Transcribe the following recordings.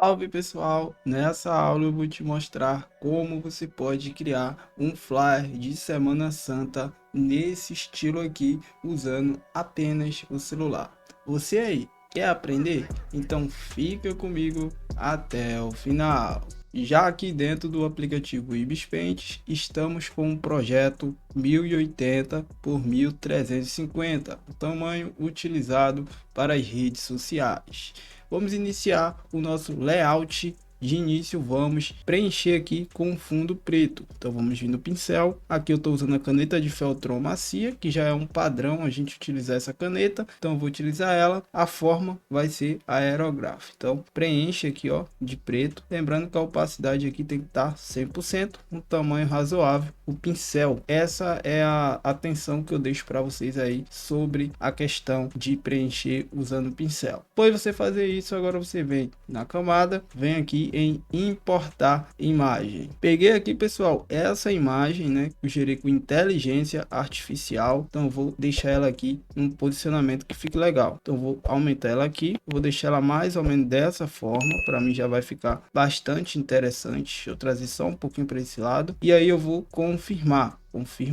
Salve pessoal! Nessa aula eu vou te mostrar como você pode criar um flyer de Semana Santa nesse estilo aqui, usando apenas o celular. Você aí, quer aprender? Então fica comigo até o final. Já aqui dentro do aplicativo Ibis Paint, estamos com um projeto 1080 por 1350, o tamanho utilizado para as redes sociais. Vamos iniciar o nosso layout. De início vamos preencher aqui com um fundo preto. Então vamos vir no pincel. Aqui eu estou usando a caneta de feltron macia, que já é um padrão a gente utilizar essa caneta. Então eu vou utilizar ela. A forma vai ser aerograph. Então preenche aqui, ó, de preto. Lembrando que a opacidade aqui tem que estar 100%, um tamanho razoável. O pincel, essa é a atenção que eu deixo para vocês aí sobre a questão de preencher usando o pincel. Depois você fazer isso, agora você vem na camada, vem aqui em importar imagem. Peguei aqui, pessoal, essa imagem, né, que eu gerei com inteligência artificial. Então eu vou deixar ela aqui num posicionamento que fique legal. Então eu vou aumentar ela aqui, vou deixar ela mais ou menos dessa forma. Para mim já vai ficar bastante interessante. Deixa eu trazer só um pouquinho para esse lado e aí eu vou confirma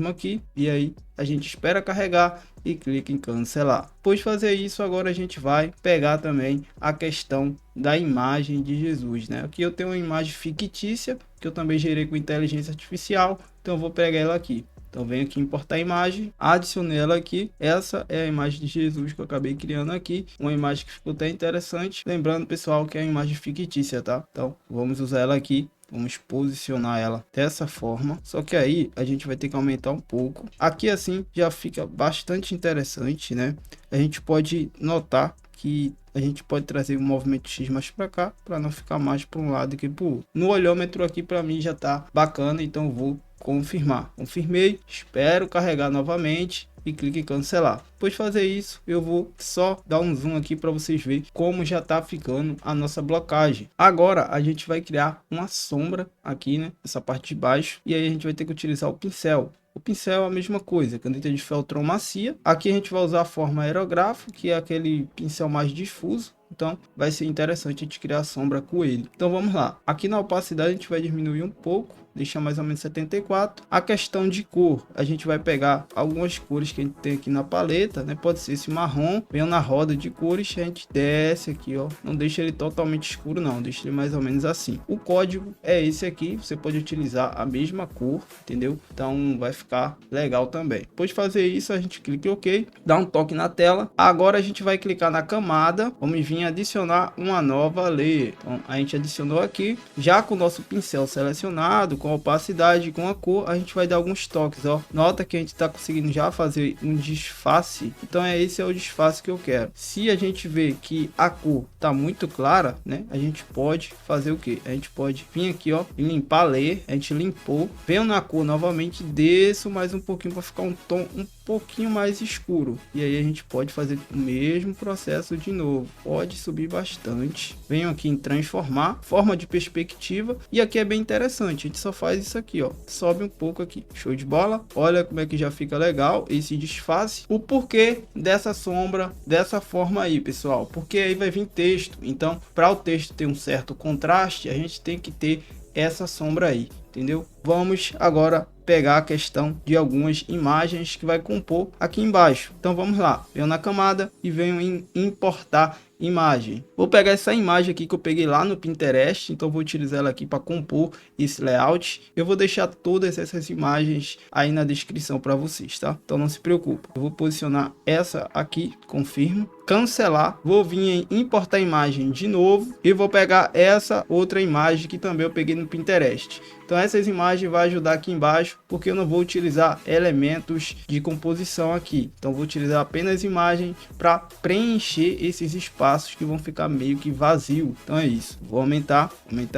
aqui, e aí a gente espera carregar e clica em cancelar. Depois de fazer isso, agora a gente vai pegar também a questão da imagem de Jesus, né? Aqui eu tenho uma imagem fictícia que eu também gerei com inteligência artificial, então eu vou pegar ela aqui. Então venho aqui importar a imagem, adicionei ela aqui. Essa é a imagem de Jesus que eu acabei criando aqui, uma imagem que ficou até interessante. Lembrando, pessoal, que é a imagem fictícia, tá? Então vamos usar ela aqui. Vamos posicionar ela dessa forma. Só que aí a gente vai ter que aumentar um pouco. Aqui assim já fica bastante interessante, né? A gente pode notar que a gente pode trazer o movimento X mais para cá, para não ficar mais para um lado que para o outro. No olhômetro aqui para mim já tá bacana, então eu vou confirmar. Confirmei, espero carregar novamente e clique em cancelar. Depois de fazer isso, eu vou só dar um zoom aqui para vocês verem como já tá ficando a nossa blocagem. Agora a gente vai criar uma sombra aqui, né, essa parte de baixo, e aí a gente vai ter que utilizar o pincel. O pincel é a mesma coisa, caneta de feltron macia. Aqui a gente vai usar a forma aerografo, que é aquele pincel mais difuso. Então vai ser interessante a gente criar a sombra com ele. Então vamos lá. Aqui na opacidade a gente vai diminuir um pouco, deixar mais ou menos 74. A questão de cor, a gente vai pegar algumas cores que a gente tem aqui na paleta, né? Pode ser esse marrom, vem na roda de cores, a gente desce aqui, ó. Não deixa ele totalmente escuro não, deixa ele mais ou menos assim. O código é esse aqui, você pode utilizar a mesma cor, entendeu? Então vai ficar legal também. Depois de fazer isso, a gente clica em OK, dá um toque na tela. Agora a gente vai clicar na camada, vamos vir adicionar uma nova layer. Então a gente adicionou aqui, já com o nosso pincel selecionado, com a opacidade, com a cor, a gente vai dar alguns toques, ó. Nota que a gente está conseguindo já fazer um disfarce. Então esse é o disfarce que eu quero. Se a gente vê que a cor tá muito clara, né, a gente pode fazer o que? A gente pode vir aqui, ó, e limpar a layer. A gente limpou, venho na cor novamente, desço mais um pouquinho para ficar um tom um pouquinho mais escuro, e aí a gente pode fazer o mesmo processo de novo. Pode subir bastante. Venho aqui em transformar, forma de perspectiva, e aqui é bem interessante, a gente só faz isso aqui, ó, sobe um pouco aqui, show de bola. Olha como é que já fica legal esse disfarce. O porquê dessa sombra dessa forma aí, pessoal, porque aí vai vir texto. Então para o texto ter um certo contraste, a gente tem que ter essa sombra aí, entendeu? Vamos agora pegar a questão de algumas imagens que vai compor aqui embaixo. Então vamos lá, venho na camada e venho em importar imagem. Vou pegar essa imagem aqui que eu peguei lá no Pinterest, então vou utilizar ela aqui para compor esse layout. Eu vou deixar todas essas imagens aí na descrição para vocês, tá? Então não se preocupe. Eu vou posicionar essa aqui, confirmo, cancelar, vou vir em importar imagem de novo e vou pegar essa outra imagem que também eu peguei no Pinterest. Então essas imagens vai ajudar aqui embaixo, porque eu não vou utilizar elementos de composição aqui. Então vou utilizar apenas imagem para preencher esses espaços que vão ficar meio que vazio. Então é isso. Vou aumentar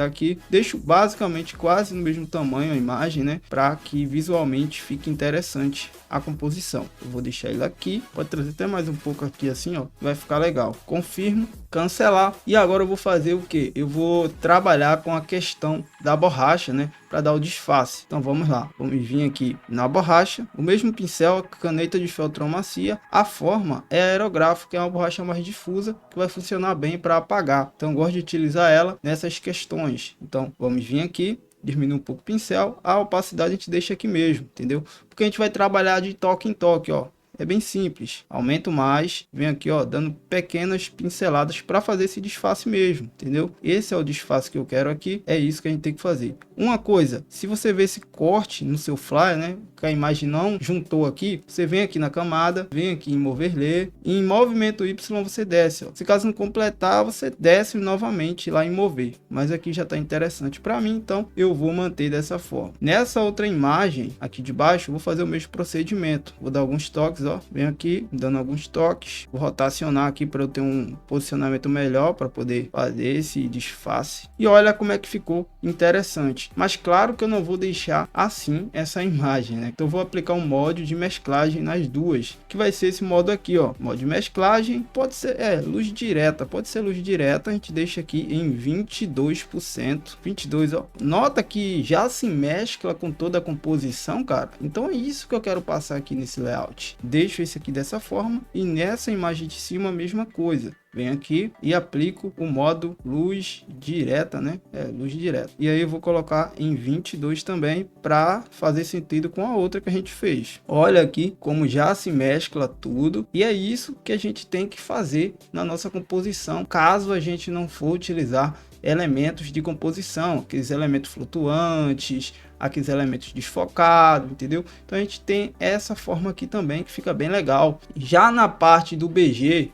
aqui. Deixo basicamente quase no mesmo tamanho a imagem, né? Para que visualmente fique interessante a composição. Eu vou deixar ele aqui. Pode trazer até mais um pouco aqui assim, ó. Vai ficar legal. Confirmo, cancelar. E agora eu vou fazer o que? Eu vou trabalhar com a questão da borracha, né? para dar o disfarce. Então vamos lá, vamos vir aqui na borracha, o mesmo pincel, a caneta de feltro macia, a forma é aerográfica, é uma borracha mais difusa que vai funcionar bem para apagar. Então eu gosto de utilizar ela nessas questões. Então vamos vir aqui, diminuir um pouco o pincel, a opacidade a gente deixa aqui mesmo, entendeu? Porque a gente vai trabalhar de toque em toque, ó. É bem simples, aumento mais, vem aqui ó, dando pequenas pinceladas para fazer esse disfarce mesmo, entendeu? Esse é o disfarce que eu quero aqui, é isso que a gente tem que fazer. Uma coisa, se você vê esse corte no seu flyer, né, que a imagem não juntou aqui, você vem aqui na camada, vem aqui em Overlay, e em movimento Y você desce, ó. Se caso não completar, você desce novamente lá em mover, mas aqui já está interessante para mim, então eu vou manter dessa forma. Nessa outra imagem aqui de baixo, eu vou fazer o mesmo procedimento, vou dar alguns toques, ó, venho aqui dando alguns toques, vou rotacionar aqui para eu ter um posicionamento melhor para poder fazer esse disfarce, e olha como é que ficou interessante. Mas claro que eu não vou deixar assim essa imagem, né? Então eu vou aplicar um modo de mesclagem nas duas, que vai ser esse modo aqui, ó, modo de mesclagem, pode ser luz direta, pode ser luz direta, a gente deixa aqui em 22%, 22, ó. Nota que já se mescla com toda a composição, cara. Então é isso que eu quero passar aqui nesse layout. Deixo esse aqui dessa forma e nessa imagem de cima a mesma coisa. Venho aqui e aplico o modo luz direta, né? Luz direta. E aí eu vou colocar em 22 também para fazer sentido com a outra que a gente fez. Olha aqui como já se mescla tudo. E é isso que a gente tem que fazer na nossa composição, caso a gente não for utilizar elementos de composição, aqueles elementos flutuantes, aqueles elementos desfocados, entendeu? Então a gente tem essa forma aqui também que fica bem legal. Já na parte do BG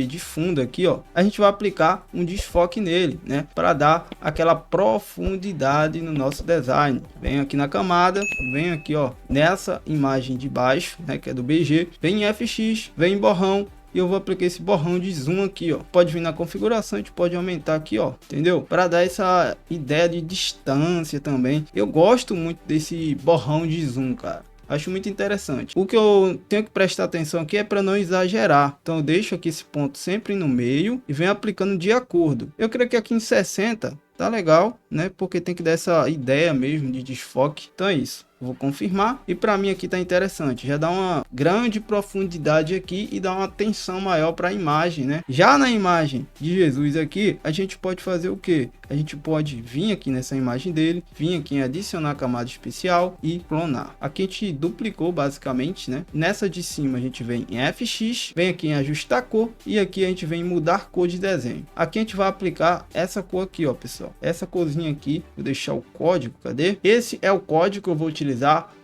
de fundo aqui, ó, a gente vai aplicar um desfoque nele, né, para dar aquela profundidade no nosso design. Venho aqui na camada, venho aqui, ó, nessa imagem de baixo, né, que é do BG, vem em FX, vem em borrão, e eu vou aplicar esse borrão de zoom aqui, ó. Pode vir na configuração, a gente pode aumentar aqui, ó, entendeu? Para dar essa ideia de distância também. Eu gosto muito desse borrão de zoom, cara. Acho muito interessante. O que eu tenho que prestar atenção aqui é para não exagerar. Então eu deixo aqui esse ponto sempre no meio e venho aplicando de acordo. Eu creio que aqui em 60 tá legal, né? Porque tem que dar essa ideia mesmo de desfoque. Então é isso. Vou confirmar e para mim aqui tá interessante, já dá uma grande profundidade aqui e dá uma atenção maior para a imagem, né? Já na imagem de Jesus aqui, a gente pode fazer o que? A gente pode vir aqui nessa imagem dele, vir aqui em adicionar camada especial e clonar. Aqui a gente duplicou basicamente, né? Nessa de cima a gente vem em FX, vem aqui em ajustar cor e aqui a gente vem em mudar cor de desenho. Aqui a gente vai aplicar essa cor aqui, ó, pessoal. Essa corzinha aqui, vou deixar o código, cadê? Esse é o código que eu vou utilizar.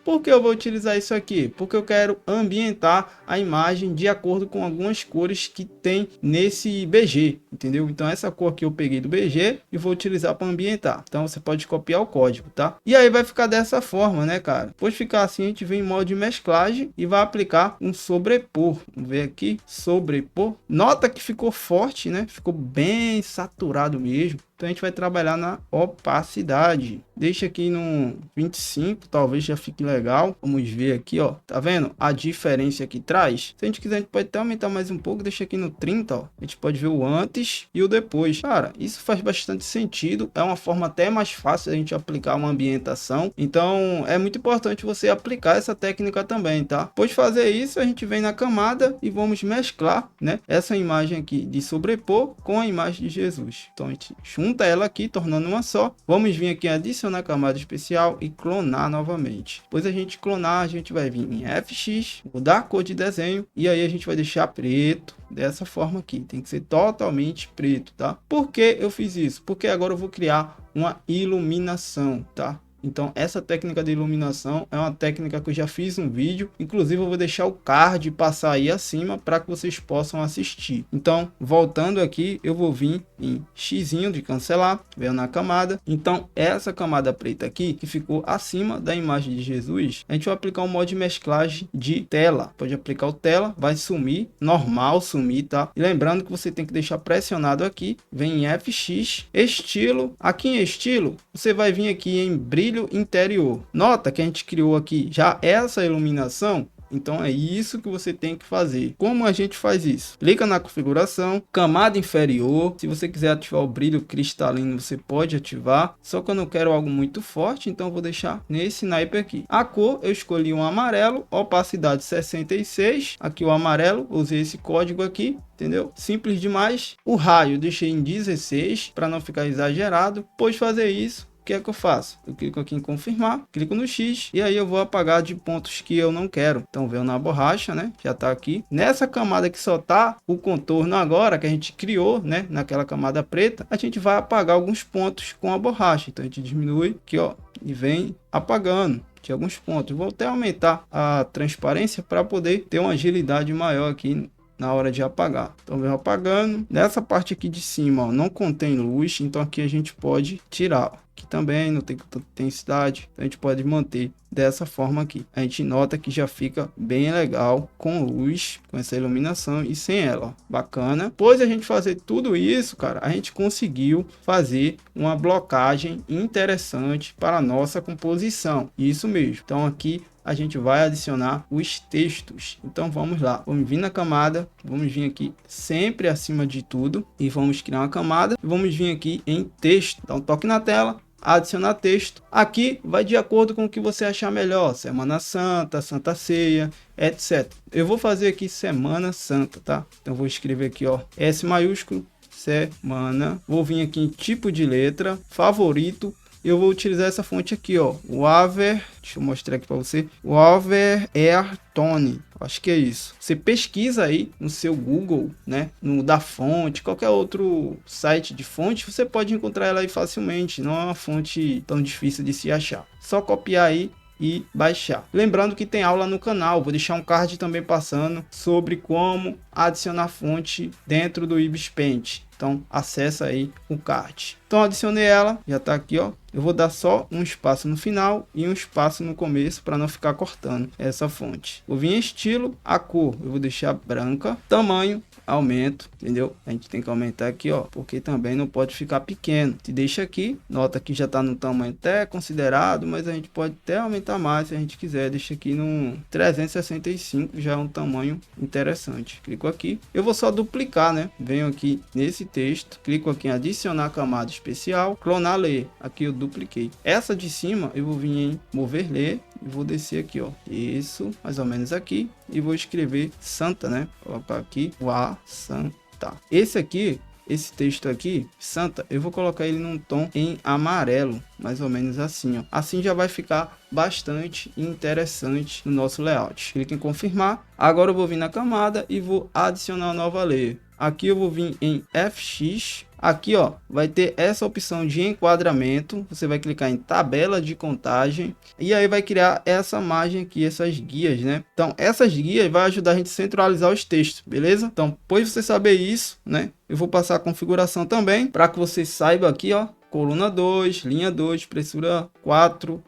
Por que eu vou utilizar isso aqui? Porque eu quero ambientar a imagem de acordo com algumas cores que tem nesse BG, entendeu? Então essa cor aqui eu peguei do BG e vou utilizar para ambientar. Então você pode copiar o código, tá? E aí vai ficar dessa forma, né, cara? Depois de ficar assim, a gente vem em modo de mesclagem e vai aplicar um sobrepor. Vamos ver aqui, sobrepor. Nota que ficou forte, né? Ficou bem saturado mesmo. Então a gente vai trabalhar na opacidade. Deixa aqui no 25, talvez já fique legal. Vamos ver aqui, ó. Tá vendo a diferença que traz? Se a gente quiser, a gente pode até aumentar mais um pouco. Deixa aqui no 30, ó. A gente pode ver o antes e o depois. Cara, isso faz bastante sentido. É uma forma até mais fácil da gente aplicar uma ambientação. Então é muito importante você aplicar essa técnica também, tá? Depois de fazer isso, a gente vem na camada e vamos mesclar, né? Essa imagem aqui de sobrepor com a imagem de Jesus. Então a gente junta ela aqui, tornando uma só. Vamos vir aqui em adicionar camada especial e clonar novamente. Depois a gente clonar, a gente vai vir em FX, mudar a cor de desenho e aí a gente vai deixar preto dessa forma aqui. Tem que ser totalmente preto, tá? Por que eu fiz isso? Porque agora eu vou criar uma iluminação, tá? Então essa técnica de iluminação é uma técnica que eu já fiz um vídeo, inclusive eu vou deixar o card passar aí acima para que vocês possam assistir. Então voltando aqui, eu vou vir em X de cancelar, venho na camada. Então essa camada preta aqui que ficou acima da imagem de Jesus, a gente vai aplicar um modo de mesclagem de tela. Pode aplicar o tela, vai sumir, normal sumir, tá? E lembrando que você tem que deixar pressionado aqui, vem em FX, estilo, aqui em estilo, você vai vir aqui em brilho interior. Nota que a gente criou aqui já essa iluminação Então é isso que você tem que fazer. Como a gente faz isso? Clica na configuração, camada inferior. Se você quiser ativar o brilho cristalino, você pode ativar. Só que eu não quero algo muito forte, então eu vou deixar nesse naipe aqui. A cor eu escolhi um amarelo, opacidade 66. Aqui o amarelo, usei esse código aqui. Entendeu? Simples demais. O raio eu deixei em 16 para não ficar exagerado. Depois de fazer isso, o que é que eu faço? Eu clico aqui em confirmar, clico no X e aí eu vou apagar de pontos que eu não quero. Então venho na borracha, né? Já tá aqui. Nessa camada que só tá o contorno agora que a gente criou, né? Naquela camada preta, a gente vai apagar alguns pontos com a borracha. Então a gente diminui aqui, ó, e vem apagando de alguns pontos. Vou até aumentar a transparência para poder ter uma agilidade maior aqui na hora de apagar. Então venho apagando. Nessa parte aqui de cima, ó, não contém luz, então aqui a gente pode tirar. Aqui também não tem tanta intensidade, então a gente pode manter dessa forma aqui. A gente nota que já fica bem legal com luz, com essa iluminação e sem ela, ó. Bacana. Depois a gente fazer tudo isso, cara, a gente conseguiu fazer uma blocagem interessante para a nossa composição. Isso mesmo. Então aqui a gente vai adicionar os textos. Então vamos lá, vamos vir na camada, vamos vir aqui sempre acima de tudo e vamos criar uma camada e vamos vir aqui em texto. Então toque na tela, adicionar texto. Aqui vai de acordo com o que você achar melhor, Semana Santa, Santa Ceia, etc. Eu vou fazer aqui Semana Santa, tá? Então vou escrever aqui, ó, S maiúsculo, semana. Vou vir aqui em tipo de letra, favorito. Eu vou utilizar essa fonte aqui, ó, Waver, deixa eu mostrar aqui para você, Waver Airtone, acho que é isso. Você pesquisa aí no seu Google, né, no da fonte, qualquer outro site de fonte, você pode encontrar ela aí facilmente, não é uma fonte tão difícil de se achar. Só copiar aí e baixar. Lembrando que tem aula no canal, vou deixar um card também passando sobre como adicionar fonte dentro do Ibis Paint. Então acessa aí o card. Então adicionei ela, já está aqui, ó. Eu vou dar só um espaço no final e um espaço no começo para não ficar cortando essa fonte. Vou vir em estilo, a cor eu vou deixar branca, tamanho aumento, entendeu? A gente tem que aumentar aqui, ó, porque também não pode ficar pequeno. Se deixa aqui, nota que já está no tamanho até considerado, mas a gente pode até aumentar mais se a gente quiser. Deixa aqui no 365, já é um tamanho interessante. Clico aqui, eu vou só duplicar, né? Venho aqui nesse texto, clico aqui em adicionar camada especial, clonar layer. Aqui eu dupliquei. Essa de cima eu vou vir em mover layer e vou descer aqui, ó. Isso, mais ou menos aqui. E vou escrever Santa, né? Colocar aqui o A Santa. Esse aqui, esse texto aqui, Santa, eu vou colocar ele num tom em amarelo, mais ou menos assim, ó. Assim já vai ficar bastante interessante no nosso layout. Clique em confirmar. Agora eu vou vir na camada e vou adicionar uma nova layer. Aqui eu vou vir em FX. Aqui, ó, vai ter essa opção de enquadramento. Você vai clicar em tabela de contagem e aí vai criar essa margem aqui, essas guias, né? Então, essas guias vai ajudar a gente a centralizar os textos, beleza? Então, depois de você saber isso, né? Eu vou passar a configuração também para que você saiba aqui, ó. Coluna 2, linha 2, espessura 4,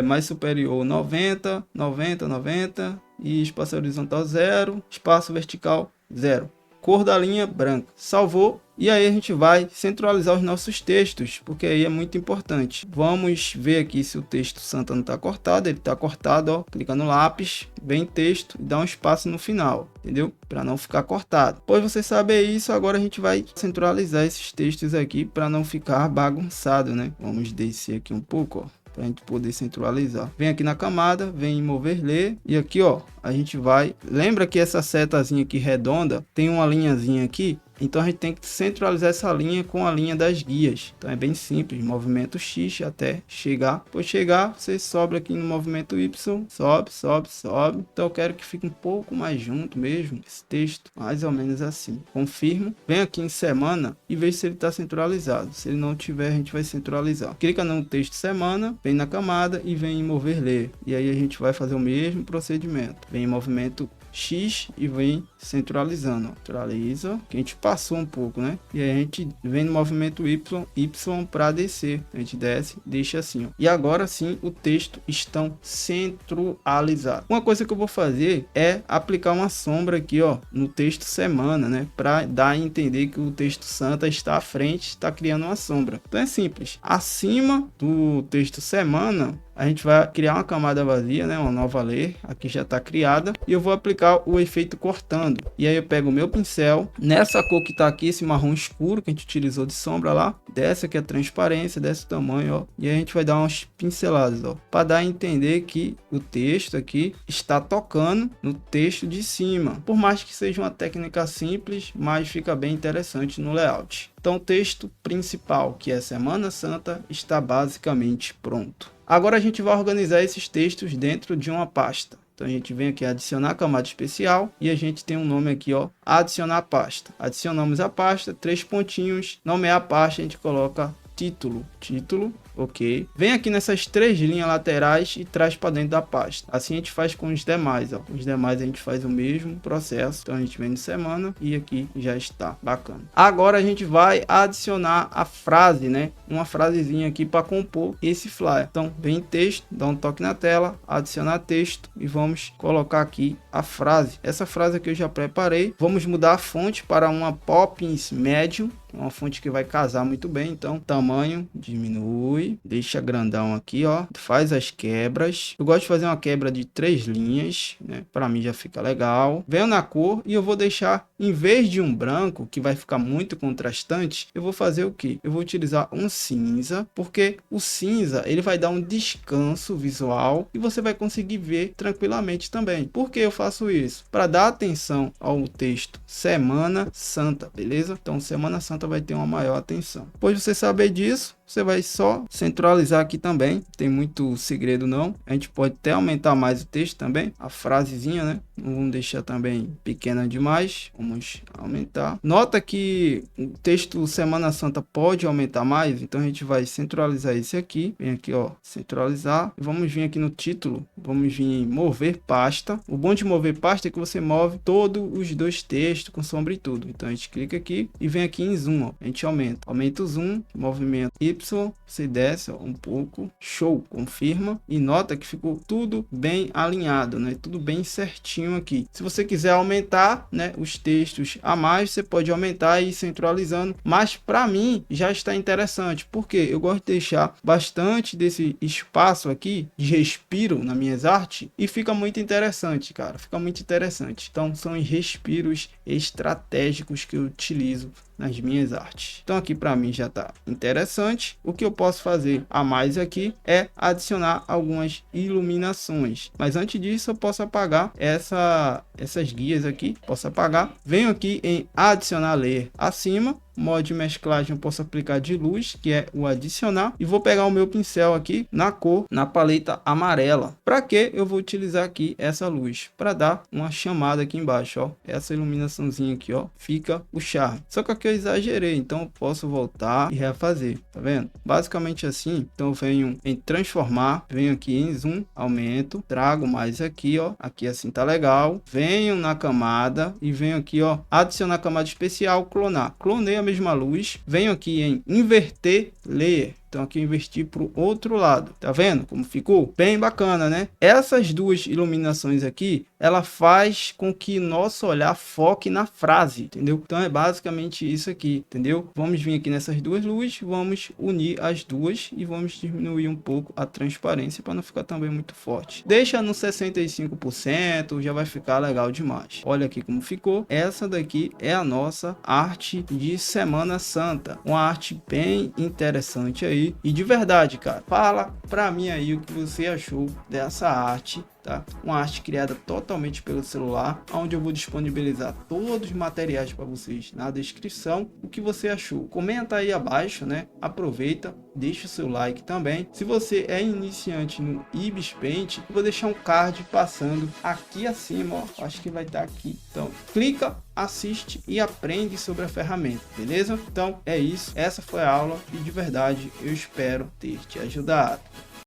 mais superior 90, 90, 90 e espaço horizontal 0, espaço vertical 0. Cor da linha branca. Salvou. E aí a gente vai centralizar os nossos textos, porque aí é muito importante. Vamos ver aqui se o texto Santa não está cortado. Ele está cortado, ó. Clica no lápis, vem texto e dá um espaço no final, entendeu? Para não ficar cortado. Depois você saber isso, agora a gente vai centralizar esses textos aqui para não ficar bagunçado, né? Vamos descer aqui um pouco, ó, para a gente poder centralizar. Vem aqui na camada, vem em mover layer e aqui, ó, a gente vai, lembra que essa setazinha aqui redonda tem uma linhazinha aqui, então a gente tem que centralizar essa linha com a linha das guias. Então é bem simples, movimento X até chegar. Depois chegar, você sobe aqui no movimento Y, sobe, sobe, sobe. Então eu quero que fique um pouco mais junto mesmo, esse texto, mais ou menos assim. Confirmo, vem aqui em semana e veja se ele está centralizado. Se ele não tiver, a gente vai centralizar. Clica no texto semana, vem na camada e vem em mover layer. E aí a gente vai fazer o mesmo procedimento. Vem em movimento X e vem centralizando, ó. Centraliza, que a gente passou um pouco, né? E aí a gente vem no movimento Y para descer. A gente desce, deixa assim, ó. E agora sim o texto estão centralizados. Uma coisa que eu vou fazer é aplicar uma sombra aqui, ó, no texto semana, né? Para dar a entender que o texto Santa está à frente, está criando uma sombra. Então é simples. Acima do texto semana, a a gente vai criar uma camada vazia, né, uma nova layer, aqui já está criada, e eu vou aplicar o efeito cortando. E aí eu pego o meu pincel, nessa cor que está aqui, esse marrom escuro que a gente utilizou de sombra lá, desce aqui a transparência, desse tamanho, ó, e aí a gente vai dar umas pinceladas, ó, para dar a entender que o texto aqui está tocando no texto de cima. Por mais que seja uma técnica simples, mas fica bem interessante no layout. Então o texto principal, que é Semana Santa, está basicamente pronto. Agora a gente vai organizar esses textos dentro de uma pasta. Então a gente vem aqui adicionar camada especial e a gente tem um nome aqui, ó, adicionar pasta. Adicionamos a pasta, 3 pontinhos, nomear a pasta, a gente coloca título, ok. Vem aqui nessas 3 linhas laterais e traz para dentro da pasta. Assim a gente faz com os demais, ó. Os demais a gente faz o mesmo processo. Então a gente vem de semana e aqui já está, bacana. Agora a gente vai adicionar a frase, né? Uma frasezinha aqui para compor esse flyer. Então vem em texto, dá um toque na tela, adicionar texto e vamos colocar aqui a frase. Essa frase aqui eu já preparei. Vamos mudar a fonte para uma Poppins Medium, uma fonte que vai casar muito bem. Então tamanho diminui, deixa grandão aqui, ó, faz as quebras. Eu gosto de fazer uma quebra de 3 linhas, né? Para mim já fica legal. Venho na cor e eu vou deixar, em vez de um branco que vai ficar muito contrastante, eu vou fazer o que? Eu vou utilizar um cinza, porque o cinza ele vai dar um descanso visual e você vai conseguir ver tranquilamente também. Por que eu faço isso? Para dar atenção ao texto Semana Santa, beleza? Então Semana Santa vai ter uma maior atenção. Depois de você saber disso, você vai só centralizar aqui também, tem muito segredo não. A gente pode até aumentar mais o texto também, a frasezinha, né? Não vamos deixar também pequena demais, vamos aumentar. Nota que o texto Semana Santa pode aumentar mais, então a gente vai centralizar esse aqui, vem aqui, ó, centralizar. E vamos vir aqui no título, vamos vir em mover pasta. O bom de mover pasta é que você move todos os 2 textos com sombra e tudo. Então a gente clica aqui e vem aqui em zoom, ó. A gente aumenta o zoom, movimento Y, você desce, ó, um pouco, show, confirma e nota que ficou tudo bem alinhado, né? Tudo bem certinho aqui. Se você quiser aumentar, né, os textos a mais, você pode aumentar e ir centralizando, mas para mim já está interessante, porque eu gosto de deixar bastante desse espaço aqui de respiro nas minhas artes e fica muito interessante, cara, fica muito interessante. Então são os respiros estratégicos que eu utilizo nas minhas artes. Então aqui para mim já está interessante. O que eu posso fazer a mais aqui é adicionar algumas iluminações, mas antes disso eu posso apagar essas guias aqui, posso apagar. Venho aqui em adicionar layer acima, modo de mesclagem eu posso aplicar de luz, que é o adicionar, e vou pegar o meu pincel aqui na cor, na paleta amarela. Para que eu vou utilizar aqui essa luz? Para dar uma chamada aqui embaixo, ó, essa iluminaçãozinha aqui, ó, fica o charme. Só que aqui eu exagerei, então eu posso voltar e refazer, tá vendo? Basicamente assim. Então eu venho em transformar, venho aqui em zoom, aumento, trago mais aqui, ó, aqui assim tá legal, venho na camada e venho aqui, ó, adicionar camada especial, clonar, clonei a mesma luz, venho aqui em inverter layer. Então aqui eu investi para o outro lado, tá vendo como ficou? Bem bacana, né? Essas 2 iluminações aqui, ela faz com que nosso olhar foque na frase, entendeu? Então é basicamente isso aqui, entendeu? Vamos vir aqui nessas 2 luzes, vamos unir as duas e vamos diminuir um pouco a transparência para não ficar também muito forte. Deixa no 65%, já vai ficar legal demais. Olha aqui como ficou. Essa daqui é a nossa arte de Semana Santa, uma arte bem interessante aí. E de verdade, cara, fala pra mim aí o que você achou dessa arte, tá? Uma arte criada totalmente pelo celular, onde eu vou disponibilizar todos os materiais para vocês na descrição. O que você achou? Comenta aí abaixo, né? Aproveita, deixa o seu like também. Se você é iniciante no Ibis Paint, eu vou deixar um card passando aqui acima, ó, acho que vai estar aqui. Então, clica, assiste e aprende sobre a ferramenta, beleza? Então é isso, essa foi a aula e de verdade eu espero ter te ajudado.